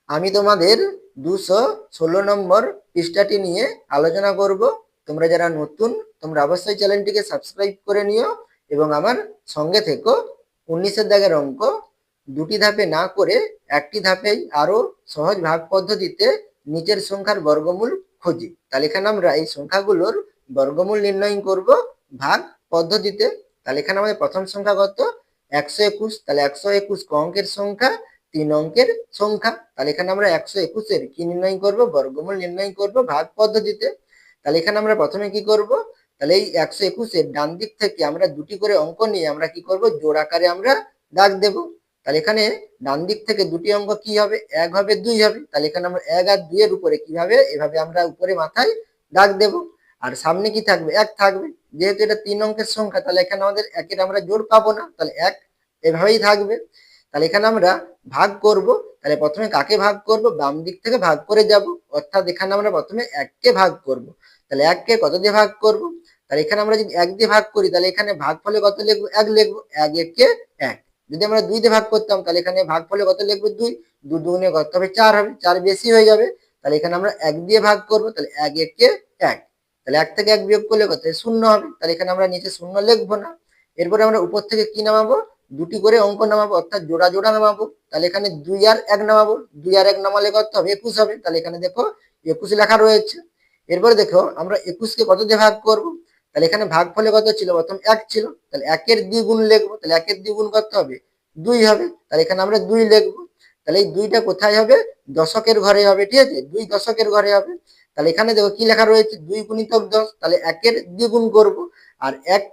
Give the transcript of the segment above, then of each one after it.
আমি তোমাদের 216 নম্বর পৃষ্ঠাটি নিয়ে আলোচনা করব। তোমরা যারা নতুন তোমরা অবশ্যই চ্যানেলটিকে সাবস্ক্রাইব করে নিও এবং আমার সঙ্গে থেকো। 19-এর দাগের অঙ্ক, দুটি ধাপে না করে একটি ধাপেই আরো সহজ ভাগ পদ্ধতিতে নিচের সংখ্যার বর্গমূল খুঁজি। তাহলে এখানে আমরা এই সংখ্যাগুলোর বর্গমূল নির্ণয় করব ভাগ পদ্ধতিতে। তাহলে এখানে আমাদের প্রথম সংখ্যা কত? 121। তাহলে 121 ক অঙ্কের সংখ্যা? 3 অঙ্কের সংখ্যা। তাহলে এখানে আমরা 121-এর কি নির্ণয় করব? বর্গমূল নির্ণয় করব ভাগ পদ্ধতিতে। তাহলে এখানে আমরা প্রথমে কি করব? তাহলে এই 121-এর ডান দিক থেকে আমরা দুটি করে অঙ্ক নিয়ে আমরা কি করব? জোড় আকারে আমরা দাগ দেব। তাহলে এখানে ডান দিক থেকে দুটি অঙ্ক কি হবে? 1 হবে, 2 হবে। তাহলে এখানে আমরা 1 আর 2 এর উপরে কিভাবে এভাবে আমরা উপরে মাথায় দাগ দেব। আর সামনে কি থাকবে? 1 থাকবে। যেহেতু এটা 3 অঙ্কের সংখ্যা, তাহলে এখানে আমাদের 1-এর আমরা জোড় পাবো না, তাহলে 1 এভাবেই থাকবে। তাহলে এখানে আমরা ভাগ করব। তাহলে প্রথমে কাকে ভাগ করব? বাম দিক থেকে ভাগ করে যাব, অর্থাৎ এখানে আমরা প্রথমে 1 কে ভাগ করব। তাহলে 1 কে কত দিয়ে ভাগ করব? তাহলে এখানে আমরা যদি 1 দিয়ে ভাগ করি, তাহলে এখানে ভাগফলে কত লিখব? 1 লিখব। 1 একে 1। যদি আমরা 2 দিয়ে ভাগ করতাম, তাহলে এখানে ভাগফলে কত লিখব? 2। 2 দুগুণে কত হবে? 4 হবে। 4 বেশি হয়ে যাবে। তাহলে এখানে আমরা 1 দিয়ে ভাগ করব। তাহলে 1 একে 1। তাহলে 1 থেকে 1 বিয়োগ করলে কত? 0 হবে। তাহলে এখানে আমরা নিচে 0 লিখবো না। এরপরে আমরা উপর থেকে কি নামাবো? দুটি করে অঙ্ক নামাবো, অর্থাৎ জোড়া জোড়া নামাবো। তাহলে এখানে 2 আর 1 নামাবো। 2 আর 1 নামালে কত হবে? 21 হবে। তাহলে এখানে দেখো 21 লেখা রয়েছে। এরপরে দেখো আমরা 21 কে কত দিয়ে ভাগ করব? তাহলে এখানে ভাগফলে কত ছিল? প্রথম 1 ছিল। তাহলে 1 এর দ্বিগুণ লিখবো। তাহলে 1 এর দ্বিগুণ কত হবে? 2 হবে। তাহলে এখানে আমরা 2 লিখবো। তাহলে এই 2টা কোথায় হবে? দশকের ঘরে হবে, ঠিক আছে? 2 দশকের ঘরে হবে। তাহলে এখানে দেখো কি লেখা রয়েছে? 2 গুণিতক 10। তাহলে 1 এর দ্বিগুণ করব। আর 1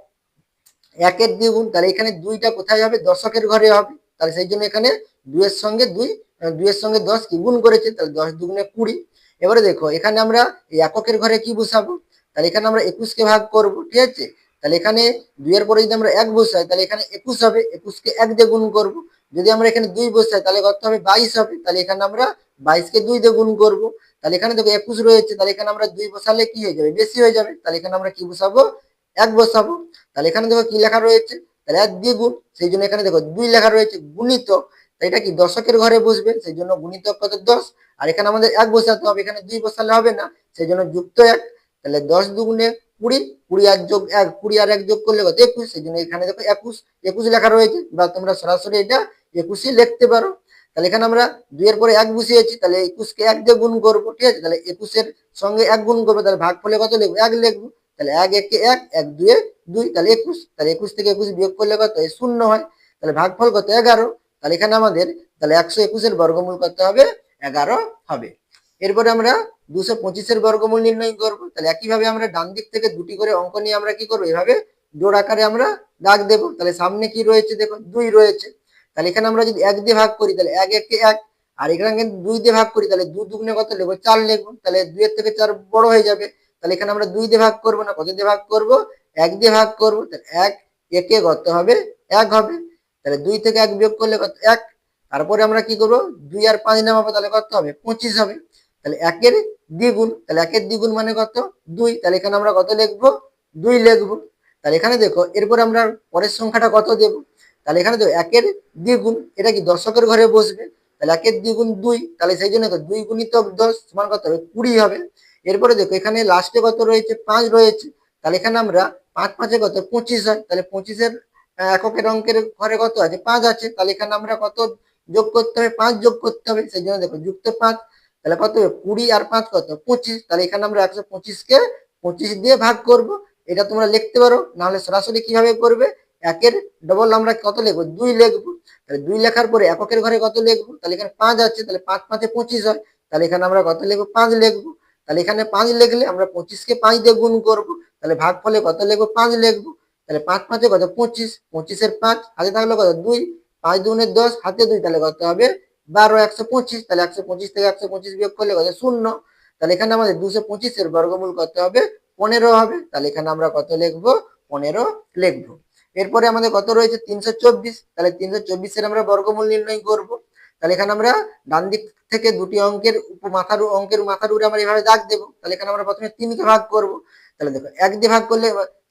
1 এর দ্বিগুণ, তাহলে এখানে 2টা কোথায় হবে? দশকের ঘরে হবে। তাহলে সেই জন্য এখানে 2 এর সঙ্গে 2 এর সঙ্গে 10 কি গুণ করেছে, তাহলে 10 দুগুণে 20। এবারে দেখো এখানে আমরা এই এককের ঘরে কি বসাবো? তাহলে এখানে আমরা 21 কে ভাগ করব, ঠিক আছে? তাহলে এখানে 2 এর পরে যদি আমরা 1 বসাই, তাহলে এখানে 21 হবে। 21 কে 1 দিয়ে গুণ করব। যদি আমরা এখানে 2 বসাই, তাহলে কত হবে? 22 হবে। তাহলে এখানে আমরা 22 কে 2 দিয়ে গুণ করব। তাহলে এখানে দেখো 21 রয়েছে, তাহলে এখানে আমরা 2 বসালে কি হয়ে যাবে? বেশি হয়ে যাবে। তাহলে এখানে আমরা কি বসাবো? 1 বসাবো। তাহলে এখানে দেখো কি লেখা রয়েছে? তাহলে 1 দ্বিগুণ, সেই জন্য এখানে দেখো 2 লেখা রয়েছে। গুণিতক, তাই এটা কি দশকের ঘরে বসবে, সেই জন্য গুণিতক কত? 10। আর এখানে আমাদের 1 বসাতে হবে, এখানে 2 বসালে হবে না, সেই জন্য যুক্ত 1। তাহলে 10 দুগুণে 20, 20 আর যোগ 1, 20 আর 1 যোগ করলে কত? 21। সেই জন্য এখানে দেখো 21 লেখা রয়েছে, বা তোমরা সরাসরি এটা 21ই লিখতে পারো। তাহলে এখানে আমরা 2 এর পরে 1 বসিয়েছি, তাহলে 21 কে 1 দিয়ে গুণ করব, ঠিক আছে? তাহলে 21 এর সঙ্গে 1 গুণ করবো, তাহলে ভাগফলে কত লিখবো? 1 লিখবো। তাহলে 1 একে 1, 1 2 2, তাহলে 21। তাহলে 21 থেকে 21 বিয়োগ করলে কত? 0 হয়। তাহলে ভাগফল কত? 11। তাহলে এখানে আমাদের তাহলে 121 এর বর্গমূল কত হবে? 11 হবে। এরপরে আমরা 225 এর বর্গমূল নির্ণয় করব। তাহলে একইভাবে আমরা ডান দিক থেকে দুটি করে অঙ্ক নিয়ে আমরা কি করবো? এভাবে জোড় আকারে আমরা দাগ দেব। তাহলে সামনে কি রয়েছে? দেখো 2 রয়েছে। তাহলে এখানে আমরা যদি 1 দিয়ে ভাগ করি, তাহলে 1 একে 1। আর এখানে কিন্তু 2 দিয়ে ভাগ করি, তাহলে 2 দুগুণে কত লিখবো? 4 লিখবো। তাহলে 2 এর থেকে 4 বড় হয়ে যাবে। তাহলে এখানে আমরা 2 দিয়ে ভাগ করবো না, কত দিয়ে ভাগ করব? 1 দিয়ে ভাগ করব। তাহলে 1 একে কত হবে? 1 হবে। তাহলে 2 থেকে 1 বিয়োগ করলে কত? 1। তারপরে আমরা কি করব? 2 আর 5 নামাবো, তাহলে কত হবে? 25 হবে। তাহলে 1 এর দ্বিগুণ, তাহলে 1 এর দ্বিগুণ মানে কত? 2। তাহলে এখানে আমরা কত লিখবো? 2 লিখবো। তাহলে এখানে দেখো এরপর আমরা পরের সংখ্যাটা কত দেব? তাহলে এখানে দেখো 1 এর দ্বিগুণ, এটা কি দশকের ঘরে বসবে। তাহলে 1 এর দ্বিগুণ 2, তাহলে সেই জন্য 2 গুণিতক 10 সমান কত হবে? 20 হবে। এরপরে দেখো এখানে লাস্টে কত রয়েছে? 5 রয়েছে। তাহলে এখানে আমরা 5 5 কত? 25 হয়। তাহলে 25 এর এককের অঙ্কের ঘরে কত আছে? 5 আছে। তাহলে এখানে আমরা কত যোগ করতে হবে? 5 যোগ করতে হবে। সেই জন্য দেখো যুক্ত 5। তাহলে কত হবে? 20 আর 5 কত? 25। তাহলে এখানে আমরা 125 কে 25 দিয়ে ভাগ করব। এটা তোমরা লিখতে পারো, না হলে সরাসরি কিভাবে করবে? 1 এর ডবল আমরা কত লিখবো? 2 লিখবো। তাহলে 2 লেখার পরে এককের ঘরে কত লিখবো? তাহলে এখানে 5 আছে। তাহলে 5 5 এ 25 হয়। তাহলে এখানে আমরা কত লিখবো? 5 লিখবো। তাহলে এখানে 5 লিখলে আমরা 25 কে 5 দিয়ে গুণ করব। তাহলে ভাগফলে কত লিখবো? 5 লিখবো। তাহলে 5 5 এ কত? 25। 25 এর 5 হাতে থাকলো কত? 2। 5 দুগুণে 10, হাতে 2, তাহলে কত হবে? 12, 125। তাহলে 125 থেকে 125 বিয়োগ করলে কত? 0। তাহলে এখানে আমাদের 225 এর বর্গমূল কত হবে? 15 হবে। তাহলে এখানে আমরা কত লিখবো? 15 লিখবো। এরপরে আমাদের কত রয়েছে? 324। তাহলে 324 এর আমরা বর্গমূল নির্ণয় করব। তাহলে এখানে আমরা ডান দিক থেকে দুটি অঙ্কের অঙ্কের মাথার উপরে আমরা এভাবে দাগ দেবো। তাহলে এখানে আমরা প্রথমে 3 কে ভাগ করব। তাহলে দেখো 1 দিয়ে ভাগ করলে,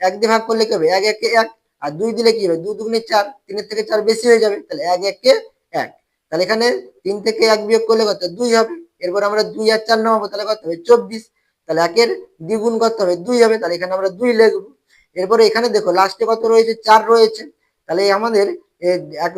1 দিয়ে ভাগ করলে কি হবে? 1 একে 1। আর 2 দিলে কি হবে? 2 দুগুণে 4, 3 এর থেকে 4 বেশি হয়ে যাবে। তাহলে 1 একে 1। তাহলে এখানে 3 থেকে 1 বিয়োগ করলে কত 2 হবে। এরপর আমরা 2 আর 4 নামাবো, তাহলে কত হবে 24। তাহলে 1 এর দ্বিগুণ কত হবে 2 হবে, তাহলে এখানে আমরা 2 লিখবো। এরপরে এখানে দেখো লাস্টে কত রয়েছে 4 রয়েছে। তাহলে আমাদের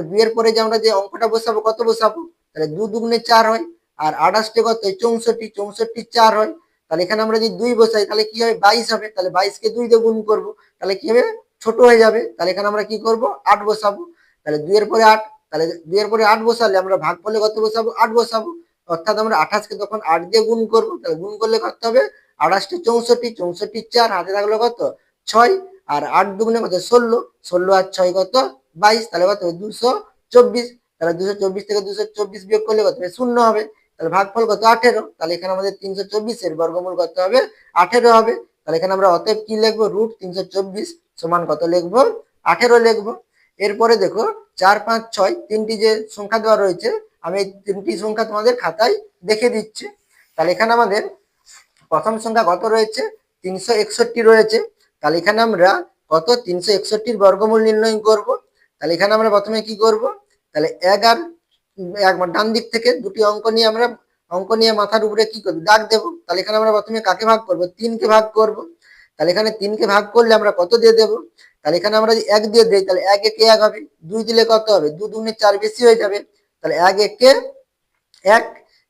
2 এর পরে যে আমরা যে অঙ্কটা বসাবো কত বসাবো, তাহলে 2 দুগুণে 4 হয়, আর 28 কত 64, 64 4 হয়। তাহলে এখানে আমরা যদি 2 বসাই তাহলে কি হবে 22 হবে। তাহলে 22 কে 2 দিয়ে গুণ করবো, তাহলে কি হবে ছোট হয়ে যাবে। তাহলে এখানে আমরা কি করব 8 বসাবো। তাহলে 2 এর পরে 8, তাহলে 2 এর পরে 8 বসালে আমরা ভাগফলে কত বসাবো 8 বসাবো। অর্থাৎ আমরা 28 কে তখন 8 দিয়ে গুণ করব। তাহলে গুণ করলে কত হবে 28 64, 64 4, হাতে থাকলো কত 6, আর 8 দুগুণে কত 16, 16 আর 6 কত 22, তাহলে কত 224। তাহলে 224 থেকে 224 বিয়োগ করলে কত হবে 0 হবে। তাহলে ভাগফল কত 18। তাহলে এখানে আমাদের 324 এর বর্গমূল কত হবে 18 হবে। তাহলে এখানে আমরা অতএব কি লিখবো √324 সমান কত লিখবো 18 লিখবো। এরপরে দেখো 4 5 6 তিনটি যে সংখ্যা দেওয়া রয়েছে, আমি এই তিনটি সংখ্যা তোমাদের খাতায় দেখে দিচ্ছি। তাহলে এখানে আমাদের প্রথম সংখ্যা কত রয়েছে 361 রয়েছে। তাহলে এখানে আমরা কত 361 বর্গমূল নির্ণয় করব। তাহলে এখানে আমরা প্রথমে কি করব, তাহলে 1 আর ডান দিক থেকে দুটি অঙ্ক নিয়ে মাথার উপরে কি করব দাগ দেব। তাহলে এখানে আমরা প্রথমে কাকে ভাগ করব 3 কে ভাগ করব। তাহলে এখানে 3 কে ভাগ করলে আমরা কত দিয়ে দেব, তাহলে এখানে আমরা যদি 1 দিয়ে দেই তাহলে 1 একে 1 হবে, 2 দিলে কত হবে 2 দুগুণে 4 বেশি হয়ে যাবে। তাহলে 1 একে 1,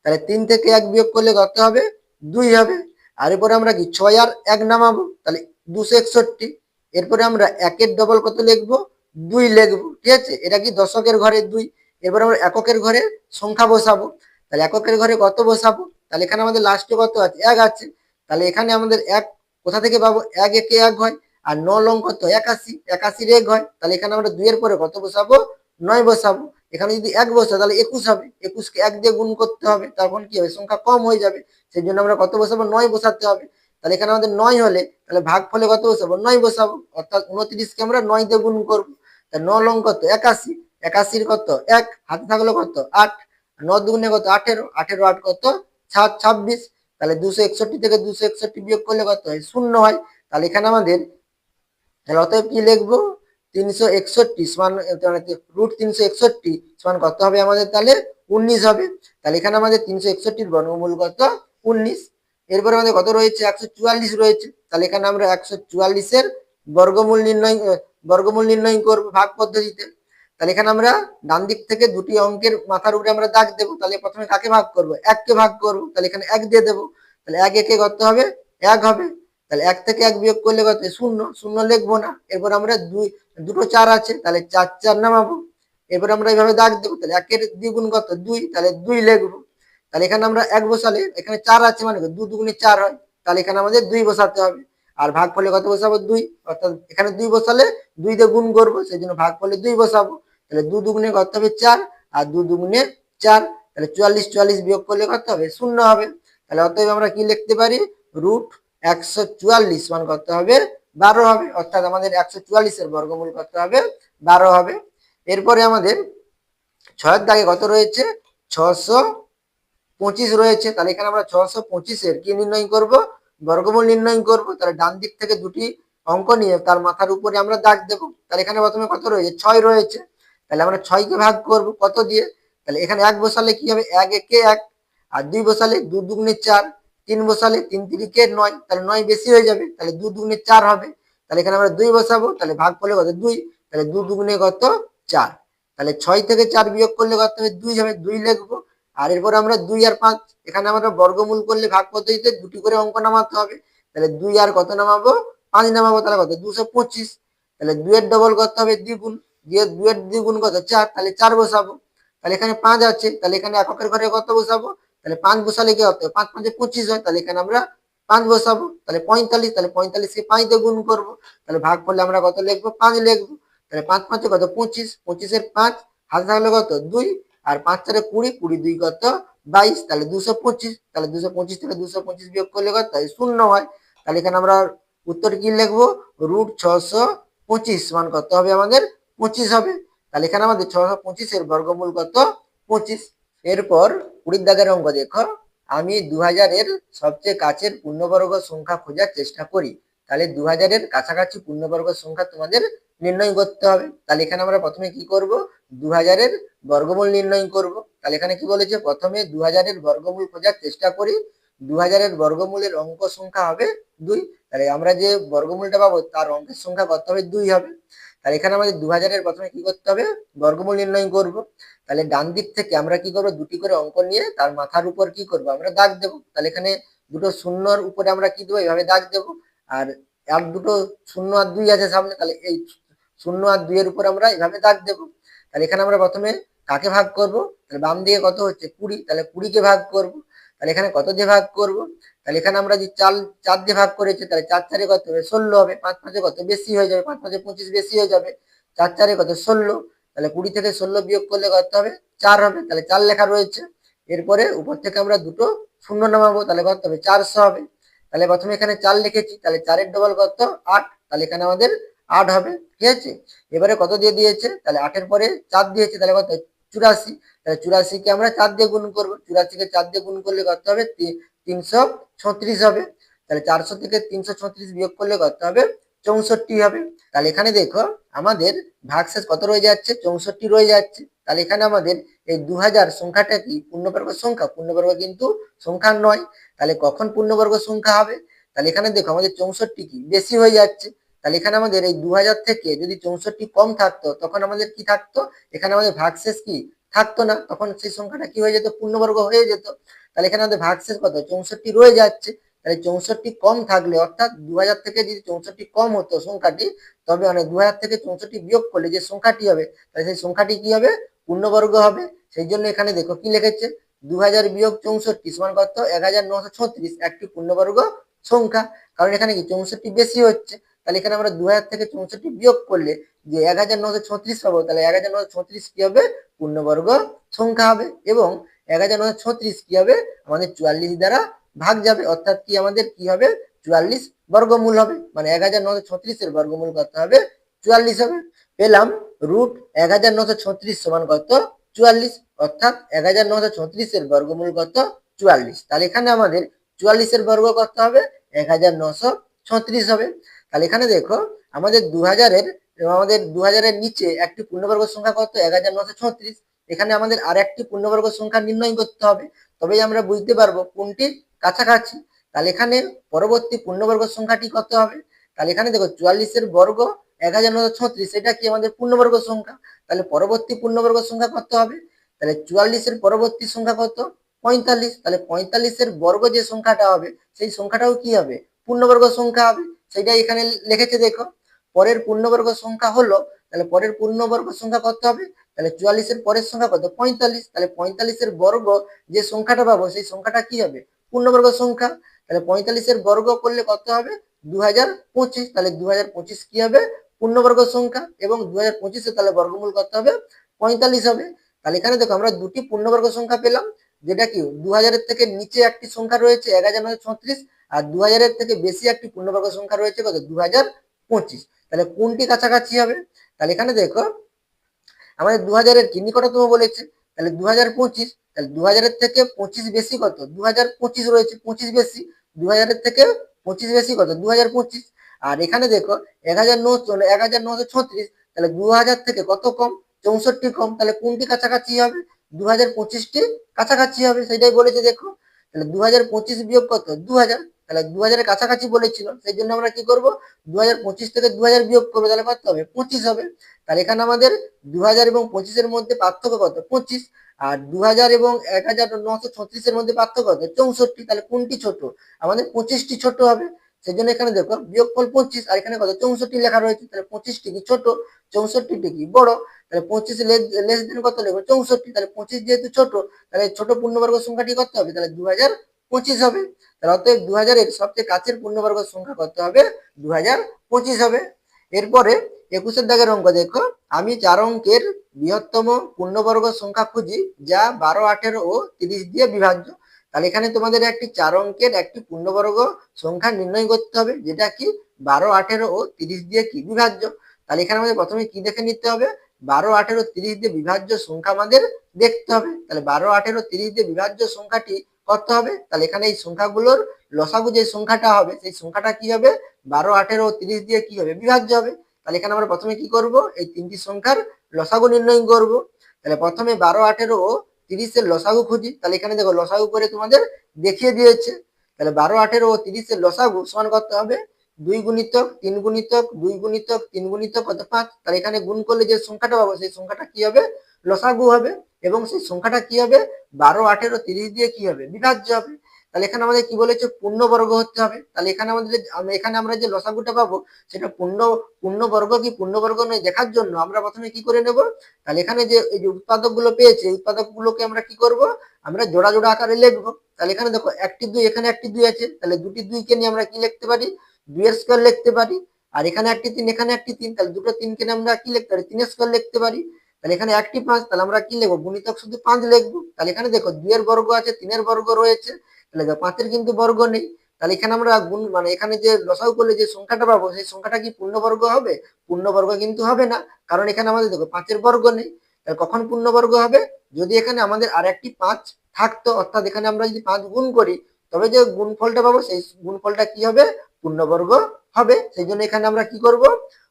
তাহলে 3 থেকে 1 বিয়োগ করলে কত হবে 2 হবে। আর এরপরে আমরা কি 6 আর 1 নামাবো, তাহলে 261। এরপরে আমরা 1 এর ডবল কত লিখবো 2 লিখবো, ঠিক আছে। এটা কি দশকের ঘরে 2। এরপর আমরা এককের ঘরে সংখ্যা বসাবো। তাহলে এককের ঘরে কত বসাবো, তাহলে এখানে আমাদের লাস্টে কত আছে 1 আছে। তাহলে এখানে আমাদের 1 কোথা থেকে পাবো 1 একে 1 হয়, আর 9 লং কত 81, 81 এর 1 হয়। তাহলে এখানে আমরা 2 এর পরে কত বসাবো 9 বসাবো। এখানে যদি 1 বসাই তাহলে 21 হবে, 21 কে 1 দিয়ে গুণ করতে হবে, তখন কি হবে সংখ্যা কম হয়ে যাবে। সেই জন্য আমরা কত বসাবো 9 বসাতে হবে। তাহলে এখানে আমাদের 9 হলে তাহলে ভাগফলে কত বসাবো 9 বসাবো, অর্থাৎ 29 কে আমরা 9 দিয়ে গুণ করবো। তা 9 লং কত 81, 81 কত 1, হাতে থাকলো কত 8, 9 দুগুণে কত 18, 18 8 কত 26। তাহলে 261 থেকে 261 বিয়োগ করলে কত হয় 0 হয়। তাহলে এখানে আমাদের তাহলে অতএব কি লিখবো 361 সমান √361 সমান কত হবে আমাদের তাহলে 19 হবে। তাহলে এখানে আমাদের 361 বর্গমূল কত 19। এরপরে আমাদের কত রয়েছে 144 রয়েছে। তাহলে এখানে আমরা 144 এর বর্গমূল নির্ণয় করব ভাগ পদ্ধতিতে। তাহলে এখানে আমরা ডান দিক থেকে দুটি অঙ্কের মাথার উপরে আমরা দাগ দেবো। তাহলে প্রথমে কাকে ভাগ করব 1 কে ভাগ করব। তাহলে এখানে 1 দিয়ে দেবো। তাহলে 1 একে কত হবে 1 হবে। তাহলে 1 থেকে 1 বিয়োগ করলে কত 0, 0 লিখবো না। এরপর আমরা দুটো 4 আছে, তাহলে 4 4 নামাবো। এরপর আমরা এইভাবে দাগ দেবো। তাহলে 1 এর দ্বিগুণ কত 2, তাহলে 2 লিখবো। তাহলে এখানে আমরা 1 বসালে এখানে 4 আছে মানে 2 দুগুণে 4 হয়, তাহলে এখানে আমাদের 2 বসাতে হবে। আর ভাগফলে কত বসাবো 2, অর্থাৎ এখানে 2 বসালে 2 দিয়ে গুণ করবো, সেই জন্য ভাগফলে 2 বসাবো। তাহলে 2 দুগুণে কত হবে 4, আর 2 দুগুণে 4, তাহলে 44, 44 বিয়োগ করলে কত হবে 0 হবে। তাহলে অতএব আমরা কি লিখতে পারি √144 মান কত হবে 12 হবে, অর্থাৎ আমাদের 144 এর বর্গমূল কত হবে 12 হবে। এরপরে আমাদের 6 এর দাগে কত রয়েছে 625 রয়েছে। তাহলে এখানে আমরা 625 এর কি নির্ণয় করব বর্গমূল নির্ণয় করব। তাহলে ডান দিক থেকে দুটি অঙ্ক নিয়ে তার মাথার উপরে আমরা দাগ দেব। তাহলে এখানে প্রথমে কত রয়েছে 6 রয়েছে। তাহলে আমরা 6 কে ভাগ করব কত দিয়ে, তাহলে এখানে 1 বসালে কি হবে 1 একে 1, আর 2 বসালে 2 দুগুণে 4, 3 বসালে 3 তিরিকে 9, তাহলে 9 বেশি হয়ে যাবে, তাহলে 2 দুগুণে 4 হবে। তাহলে এখানে আমরা 2 বসাবো, তাহলে ভাগফলে কত 2, তাহলে 2 দুগুণে কত 4, তাহলে 6 থেকে 4 বিয়োগ করলে কত হবে 2 হবে, 2 লিখবো। আর এরপর আমরা 2 আর 5 এখানে আমরা বর্গমূল করলে ভাগ পদ্ধতিতে দুটি করে অঙ্ক নামাতে হবে। তাহলে 2 আর কত নামাবো 5 নামাবো, তাহলে কত 225। তাহলে 2 এর ডবল কত হবে দ্বিগুণ, 2 এর দ্বিগুণ কত 4, তাহলে 4 বসাবো। তাহলে এখানে 5 আছে, তাহলে এখানে এককের ঘরে কত বসাবো, তাহলে 5 বসালে কি হবে 5 5 25 হয়, তাহলে এখানে আমরা 5 বসাবো। তাহলে 45, তাহলে 45 কে 5 দিয়ে গুণ করবো, তাহলে ভাগ করলে আমরা কত লিখবো 5 লিখবো। তাহলে 5 5 কত 25, 25 এর 5, হাতে থাকলে কত 2, আর 5 4 20, 20 2 কত 22, তাহলে 225। তাহলে 225 থেকে 225 বিয়োগ করলে কত 0 হয়। তাহলে এখানে আমরা উত্তর কি লিখবো √625 মান কত হবে আমাদের 25 হবে। তাহলে এখানে আমাদের 625 এর বর্গমূল কত 25। এরপর 20 দাগের অঙ্ক দেখো, আমি 2000 এর সবচেয়ে কাছের পূর্ণবর্গ সংখ্যা খোঁজার চেষ্টা করি। তাহলে 2000 এর কাছাকাছি পূর্ণবর্গ সংখ্যা তোমাদের নির্ণয় করতে হবে। তাহলে এখানে আমরা প্রথমে কি করব, 2000-এর বর্গমূল নির্ণয় করব। তাহলে এখানে কি বলেছে, প্রথমে 2000-এর বর্গমূল খোঁজার চেষ্টা করি। 2000-এর বর্গমূলের অঙ্ক সংখ্যা হবে 2। তাহলে আমরা যে বর্গমূলটা পাবো তার অঙ্কের সংখ্যা কত হবে, 2 হবে। তাহলে এখানে আমাদের 2000-এর প্রথমে কি করতে হবে, বর্গমূল নির্ণয় করব। তাহলে ডান দিক থেকে আমরা কি করব, দুটি করে অঙ্ক নিয়ে তার মাথার উপর কি করব, আমরা দাগ দেব। তাহলে এখানে দুটো শূন্যর উপরে আমরা কি দেবো, এইভাবে দাগ দেব। আর দুটো শূন্য আর 2 আছে সামনে, তাহলে এই 0 আর 2 এর উপর আমরা এইভাবে দাগ দেব। তাহলে এখানে আমরা প্রথমে কাকে ভাগ করব, তাহলে বাম দিকে কত হচ্ছে 20, তাহলে 20 কে ভাগ করব। তাহলে এখানে কত দিয়ে ভাগ করব, তাহলে এখানে আমরা যে 4 দিয়ে ভাগ করেছি, তাহলে 4 4 কত হবে, 16 হবে। 5 5 কত, বেশি হয়ে যাবে, 5 5 25 বেশি হয়ে যাবে। 4 4 কত, 16। তাহলে 20 থেকে 16 বিয়োগ করলে কত হবে, 4 হবে। তাহলে 4 লেখা রয়েছে। এরপরে উপর থেকে আমরা দুটো শূন্য নামাবো, তাহলে কত হবে, 400 হবে। তাহলে প্রথমে এখানে 4 লিখেছি, তাহলে 4-এর ডবল কত, 8। তাহলে এখানে আমাদের 8 হবে, ঠিক আছে। এবারে কত দিয়ে দিয়েছে, তাহলে 8-এর পরে 4 দিয়েছে, তাহলে কত, 84। তাহলে 84 কে আমরা 4 দিয়ে গুণ করবো। 84 কে 4 দিয়ে গুণ করলে কত হবে, 336 হবে। তাহলে 400 থেকে 336 বিয়োগ করলে কত হবে, 64 হবে। তাহলে এখানে দেখো আমাদের ভাগশেষ কত রয়ে যাচ্ছে, 64 রয়ে যাচ্ছে। তাহলে এখানে আমাদের এই 2000 সংখ্যাটা কি পূর্ণবর্গ সংখ্যা, পূর্ণবর্গ কিন্তু সংখ্যা নয়। তাহলে কখন পূর্ণবর্গ সংখ্যা হবে, তাহলে এখানে দেখো আমাদের 64 কি বেশি হয়ে যাচ্ছে। তাহলে এখানে আমাদের এই 2000 থেকে যদি 64 কম থাকতো, তখন আমাদের কি থাকতো, এখানে আমাদের ভাগশেষ কি থাকতো না, তখন সেই সংখ্যাটা কি হয়ে যেত, পূর্ণবর্গ হয়ে যেত। তাহলে এখানে আমাদের ভাগশেষ কত, 64 রয়ে যাচ্ছে। তাহলে 64 কম থাকলে, অর্থাৎ 2000 থেকে যদি 64 কম হতো সংখ্যাটি, তবে অনেক 2000 থেকে 64 বিয়োগ করলে যে সংখ্যাটি হবে, তাহলে সেই সংখ্যাটি কি হবে, পূর্ণবর্গ হবে। সেই জন্য এখানে দেখো কি লিখেছে, 2000 বিয়োগ 64 সমান কত, 1936, একটি পূর্ণবর্গ সংখ্যা। কারণ এখানে কি 64 বেশি হচ্ছে। তাহলে এখানে আমরা 2000 থেকে 64 বিয়োগ করলে যে 1936 পাবো, তাহলে 1936 কি হবে, পূর্ণবর্গ সংখ্যা হবে। এবং 1936 কি হবে, আমাদের 44 দ্বারা ভাগ যাবে, অর্থাৎ কি আমাদের কি হবে, 44 বর্গমূল হবে। মানে 1936-এর বর্গমূল কত হবে, 44 হবে। পেলাম রুট 1936 সমান কত, 44, অর্থাৎ 1936-এর বর্গমূল কত, 44। তাহলে এখানে আমাদের 44-এর বর্গ কত হবে, 1936 হবে। তাহলে এখানে দেখো আমাদের 2000-এর নিচে একটি পূর্ণবর্গ সংখ্যা কত, 1936। এখানে আমাদের আর একটি পূর্ণবর্গ সংখ্যা নির্ণয় করতে হবে, তবেই আমরা বুঝতে পারবো কোনটির কাছাকাছি। তাহলে এখানে পরবর্তী পূর্ণবর্গ সংখ্যাটি কত হবে, তাহলে এখানে দেখো 44-এর বর্গ 1936, এটা কি আমাদের পূর্ণবর্গ সংখ্যা। তাহলে পরবর্তী পূর্ণবর্গ সংখ্যা কত হবে, তাহলে 44-এর পরবর্তী সংখ্যা কত, 45। তাহলে 45-এর বর্গ যে সংখ্যাটা হবে, সেই সংখ্যাটাও কি হবে, পূর্ণবর্গ সংখ্যা হবে। সেটাই এখানে লিখেছে দেখো। পরের পূর্ণবর্গ সংখ্যা হলো, তাহলে পরের পূর্ণবর্গ সংখ্যা কত হবে, তাহলে 44-এর পরের সংখ্যা কত, 45। তাহলে 45-এর বর্গ যে সংখ্যাটা পাবো, সেই সংখ্যাটা কি হবে, পূর্ণবর্গ সংখ্যা। তাহলে 45-এর বর্গ করলে কত হবে, 2025। তাহলে 2025 কি হবে, পূর্ণবর্গ সংখ্যা। এবং 2025-এর তাহলে বর্গমূল কত হবে, 45 হবে। তাহলে এখানে দেখো আমরা দুটি পূর্ণবর্গ সংখ্যা পেলাম, যেটা কি 2000-এর থেকে নিচে একটি সংখ্যা রয়েছে 1936, আর 2000-এর থেকে বেশি একটি পূর্ণবর্গ সংখ্যা রয়েছে কত, 2025। তাহলে কোনটি কাছাকাছি হবে, তাহলে এখানে দেখো আমাদের 2000-এর কি নিকটতম বলেছে, তাহলে 2025। তাহলে 2000-এর থেকে 25 বেশি কত, 2025 রয়েছে, 25 বেশি। 2000-এর থেকে 25 বেশি কত, 2025। আর এখানে দেখো 1936, তাহলে 2000 থেকে কত কম, 64 কম। তাহলে কোনটি কাছাকাছি হবে, 2025টি কাছাকাছি হবে, সেটাই বলেছে দেখো। তাহলে 2025 বিয়োগ কত, 2000। তাহলে 2000-এর কাছাকাছি বলেছিল, সেই জন্য আমরা কি করব, 2025 থেকে 2000 বিয়োগ করবো, তাহলে কত হবে, 25 হবে। তাহলে এখানে আমাদের 2000 এবং 25-এর মধ্যে পার্থক্য কত, 25। আর 2000 এবং 1936-এর মধ্যে পার্থক্য কত, 64। তাহলে কোনটি ছোট, আমাদের 25টি ছোট হবে। সেই জন্য এখানে দেখো বিয়োগফল 25, আর এখানে কত, 64 লেখা রয়েছে। তাহলে 25টি কি ছোট, 64টি কি বড়। তাহলে 25 লেস দেন কত লিখবো, 64। তাহলে 25 যেহেতু ছোট, তাহলে ছোট পূর্ণবর্গ সংখ্যাটি কত হবে, তাহলে 2025 হবে। তাহলে অতএব 2000-এর সবচেয়ে কাছের পূর্ণবর্গ সংখ্যা কত হবে, 2025 হবে। এরপরে 21-এর দাগের অঙ্ক দেখো, আমি 4 অঙ্কের বৃহত্তম পূর্ণবর্গ সংখ্যা খুঁজি, যা 12, 18 ও 30 দিয়ে বিভাজ্য। তাহলে এখানে তোমাদের একটি 4 অঙ্কের একটি পূর্ণবর্গ সংখ্যা নির্ণয় করতে হবে, যেটা কি 12, 18 ও 30 দিয়ে কি বিভাজ্য। তাহলে এখানে আমাদের প্রথমে কি দেখে নিতে হবে, 12, 18, 30 দিয়ে বিভাজ্য সংখ্যা আমাদের দেখতে হবে। তাহলে 12, 18, 30 দিয়ে বিভাজ্য সংখ্যাটি কত হবে, তাহলে এখানে এই সংখ্যাগুলোর লসাগু যে সংখ্যাটা হবে, সেই সংখ্যাটা কি হবে, 12, 18 ও 30 দিয়ে কি হবে, বিভাজ্য হবে। তাহলে এখানে আমরা প্রথমে কি করব, এই তিনটি সংখ্যার লসাগু নির্ণয় করব। তাহলে প্রথমে 12, 18 ও 30 এর লসাগু খুঁজি। তাহলে এখানে দেখো লসাগু করে তোমাদের দেখিয়ে দিয়েছে। তাহলে 12, 18 ও 30 এর লসাগু সমান কত হবে, 2 গুণিতক 3 গুণিতক 2 গুণিতক 3 গুণিতক কত 5। তাহলে এখানে গুণ করলে যে সংখ্যাটা পাবো সেই সংখ্যাটা কি হবে, লসাগু হবে। এবং সেই সংখ্যাটা কি হবে, 12, 18, 30 দিয়ে কি হবে, বিভাজ্য হবে। তাহলে এখানে আমাদের কি বলেছে, পূর্ণবর্গ হতে হবে। তাহলে এখানে আমাদের এখানে আমরা যে লসাগুটা পাবো সেটা পূর্ণবর্গ কি পূর্ণবর্গ নয় দেখার জন্য আমরা প্রথমে কি করে নেব, তাহলে এখানে যে এই যে উৎপাদক গুলো পেয়েছে, এই উৎপাদক গুলোকে আমরা কি করব, আমরা জোড়া জোড়া আকারে লিখবো। তাহলে এখানে দেখো একটি 2, এখানে একটি 2 আছে, তাহলে দুটি 2 কে নিয়ে আমরা কি লিখতে পারি, 2 এর স্কয়ার লিখতে পারি। আর এখানে একটি 3, এখানে একটি 3, তাহলে দুটো 3 কে নিয়ে আমরা কি লিখতে পারি, 3 এর স্কয়ার লিখতে পারি। তাহলে এখানে একটি 5, তাহলে আমরা কি লিখবো, গুণিতক শুধু 5 লিখবো। তাহলে এখানে দেখো 2 এর বর্গ আছে, 3 এর বর্গ রয়েছে, তাহলে দেখো 5 এর কিন্তু বর্গ নেই। তাহলে এখানে আমরা গুণ মানে এখানে যে লসাগু করলে যে সংখ্যাটা পাবো সেই সংখ্যাটা কি পূর্ণবর্গ হবে, পূর্ণবর্গ কিন্তু হবে না, কারণ এখানে আমাদের দেখো 5 এর বর্গ নেই। তাহলে কখন পূর্ণবর্গ হবে, যদি এখানে আমাদের আর একটি 5 থাকতো, অর্থাৎ এখানে আমরা যদি 5 গুণ করি তবে যে গুণফলটা পাবো সেই গুণফলটা কি হবে, পূর্ণবর্গ হবে। সেই জন্য এখানে আমরা কি করব,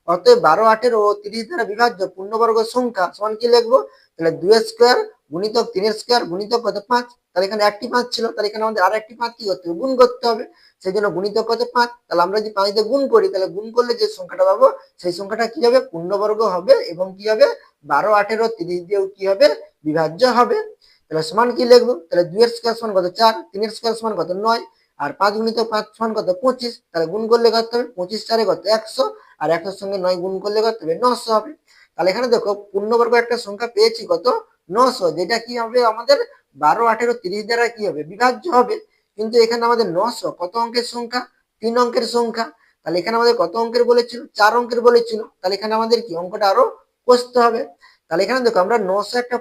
অতএব 12, 18 ও 30 দ্বারা বিভাজ্য পূর্ণবর্গ সংখ্যা সমান কি লিখবো, তাহলে 2 এর স্কয়ার গুণিতক 3 এর স্কয়ার গুণিতক কত 5। তাহলে এখানে একটি 5 ছিল, তাহলে এখানে আমাদের আর একটি 5 কি করতে হবে, গুণ করতে হবে। সেই জন্য গুণিতক কত 5। তাহলে আমরা যদি 5 দিয়ে গুণ করি তাহলে গুণ করলে যে সংখ্যাটা পাবো সেই সংখ্যাটা কি হবে, পূর্ণবর্গ হবে এবং কি হবে, 12, 18, 30 দিয়েও কি হবে, বিভাজ্য হবে। তাহলে সমান কি লিখবো, তাহলে 2 এর স্কয়ার সমান কত 4, 3 এর স্কয়ার সমান কত 9, আর 5 গুণিতক 5 সমান কত 25। তাহলে গুণ করলে কত হবে, 25 4 কত 100, আর 100 সঙ্গে 9 গুণ করলে কত হবে, 900 হবে। তাহলে এখানে দেখো পূর্ণবর্গ একটা সংখ্যা পেয়েছি কত, 900, যেটা কি হবে আমাদের 12, 18, 30 দ্বারা কি হবে, বিভাজ্য হবে। কিন্তু এখানে আমাদের 900 কত অঙ্কের সংখ্যা, 3 অঙ্কের সংখ্যা। তাহলে এখানে আমাদের কত অঙ্কের বলেছিল, 4 অঙ্কের বলেছিল। তাহলে এখানে আমাদের কি অঙ্কটা আরো কষতে হবে। তাহলে এখানে দেখো আমরা 900 একটা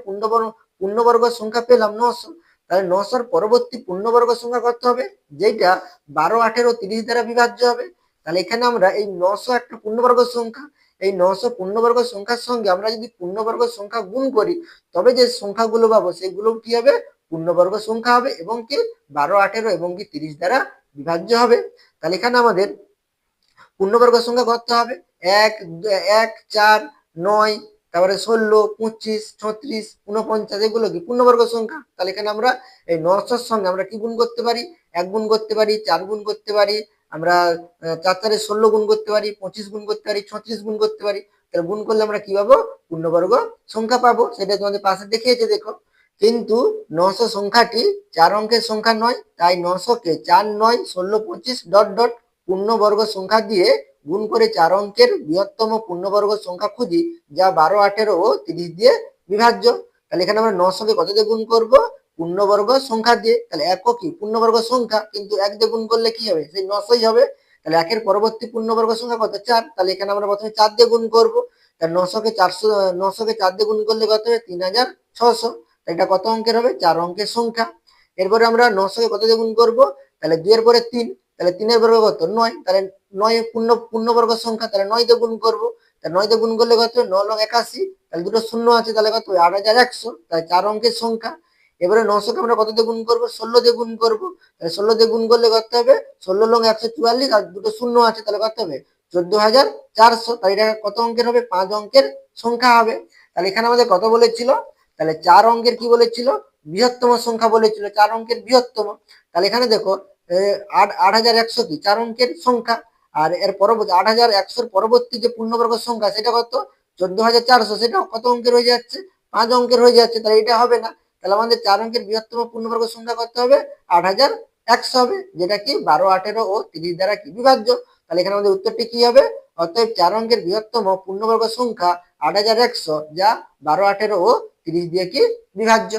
পূর্ণবর্গ সংখ্যা পেলাম 900। তাহলে 900 এর পরবর্তী পূর্ণবর্গ সংখ্যা কত হবে, যেটা 12, 18, 30 দ্বারা বিভাজ্য হবে। তাহলে এখানে আমরা এই 900 একটা পূর্ণবর্গ সংখ্যা, এই 900 পূর্ণবর্গ সংখ্যার সঙ্গে আমরা যদি পূর্ণবর্গ সংখ্যা গুণ করি তবে যে সংখ্যাগুলো পাবো সেগুলো কি হবে, পূর্ণবর্গ সংখ্যা হবে এবং কি 12, 18 এবং কি 30 দ্বারা বিভাজ্য হবে। তাহলে এখানে আমাদের পূর্ণবর্গ সংখ্যা কত হবে, 1, 1, 4, 9, তারপরে 16, 25, 36, 49, এগুলো কি পূর্ণবর্গ সংখ্যা। তাহলে এখানে আমরা এই 900 এর সঙ্গে আমরা কি গুণ করতে পারি, 1 গুণ করতে পারি, 4 গুণ করতে পারি, আমরা 4 4 16 গুণ করতে পারি, 25 গুণ করতে পারি, 36 গুণ করতে পারি। তাহলে গুণ করলে আমরা কি পাবো, পূর্ণবর্গ সংখ্যা পাবো। সেটা তোমাদের পাশে দেখিয়েছে দেখো। কিন্তু 900 সংখ্যাটি 4 অঙ্কের সংখ্যা নয়, তাই 900 কে 4, 9, 16, 25 ডট ডট পূর্ণবর্গ সংখ্যা দিয়ে গুণ করে 4 অঙ্কের বৃহত্তম পূর্ণবর্গ সংখ্যা খুঁজি, যা 12, 18 ও 30 দিয়ে বিভাজ্য। তাহলে এখানে আমরা 900 কে কত দিয়ে গুণ করব, পূর্ণবর্গ সংখ্যা দিয়ে। তাহলে এক কি পূর্ণবর্গ সংখ্যা, কিন্তু 1 দিয়ে গুণ করলে কি হবে, সেই 900ই হবে। তাহলে একের পরবর্তী পূর্ণবর্গ সংখ্যা কত, 4। তাহলে এখানে আমরা প্রথমে 4 দিয়ে গুণ করব। তাহলে 900 কে 4 দিয়ে গুণ করলে কত হবে, 3600। এটা কত অঙ্কের হবে, 4 অঙ্কের সংখ্যা। এরপরে আমরা 900 কে কত দিয়ে গুণ করব, তাহলে 2 এর পরে 3, তাহলে 3 এর বর্গ কত 9, তাহলে 9 পূর্ণবর্গ সংখ্যা, তাহলে 9 দিয়ে গুণ করব। তাহলে 9 দিয়ে গুণ করলে কত, 9 লং 81, তাহলে দুটো শূন্য আছে, তাহলে কত 8100, তাহলে 4 অঙ্কের সংখ্যা। এবারে 900 কে আমরা কত দিয়ে গুণ করব, 16 দিয়ে গুণ করব। তাহলে 16 দিয়ে গুণ করলে কত হবে, 16 লং 144, আর দুটো শূন্য আছে, তাহলে কত হবে 14400। তাহলে এটা কত অঙ্কের হবে, 5 অঙ্কের সংখ্যা হবে। তাহলে এখানে আমাদের কত বলেছিল, তাহলে 4 অঙ্কের কি বলেছিল, বৃহত্তম সংখ্যা বলেছিল, 4 অঙ্কের বৃহত্তম। তাহলে এখানে দেখো 8100 কি 4 অঙ্কের সংখ্যা, আর এর পরবর্তী 8100 পরবর্তী যে পূর্ণবর্গ সংখ্যা সেটা কত, 14400, সেটা কত অঙ্কের হয়ে যাচ্ছে, 5 অঙ্কের হয়ে যাচ্ছে। তাহলে এটা হবে না। তাহলে আমাদের 4 অঙ্কের বৃহত্তম পূর্ণবর্গ সংখ্যা কত হবে, 8100 হবে, যেটা কি 12, 18 ও 30 দ্বারা কি বিভাজ্য। তাহলে এখানে আমাদের উত্তরটি কি হবে, অতএব 4 অঙ্কের বৃহত্তম পূর্ণবর্গ সংখ্যা 8100, যা 12, 18 ও 30 দিয়ে কি বিভাজ্য।